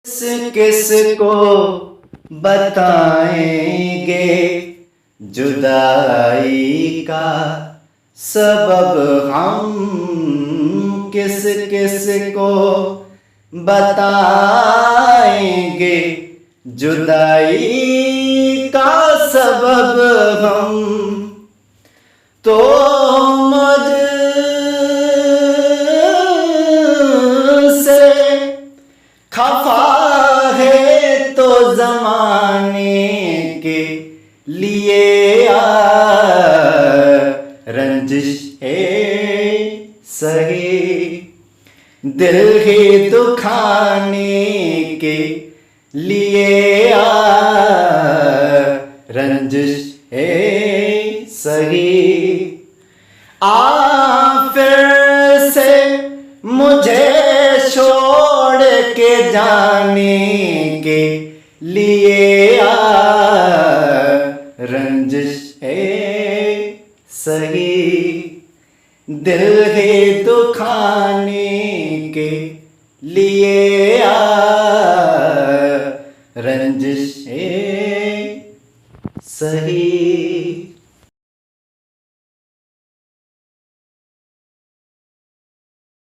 किस किस को बताएंगे जुदाई का सबब हम, किस किस को बताएंगे जुदाई का सबब हम। तो मुझसे खफा है तो ज़माने के लिए रंजिश है सही, दिल ही दुखाने के लिए रंजिश है सही। फिर से मुझे छोड़ के जाने के लिए रंजिश है सही, दिल है दुखाने के लिए रंजिश है सही।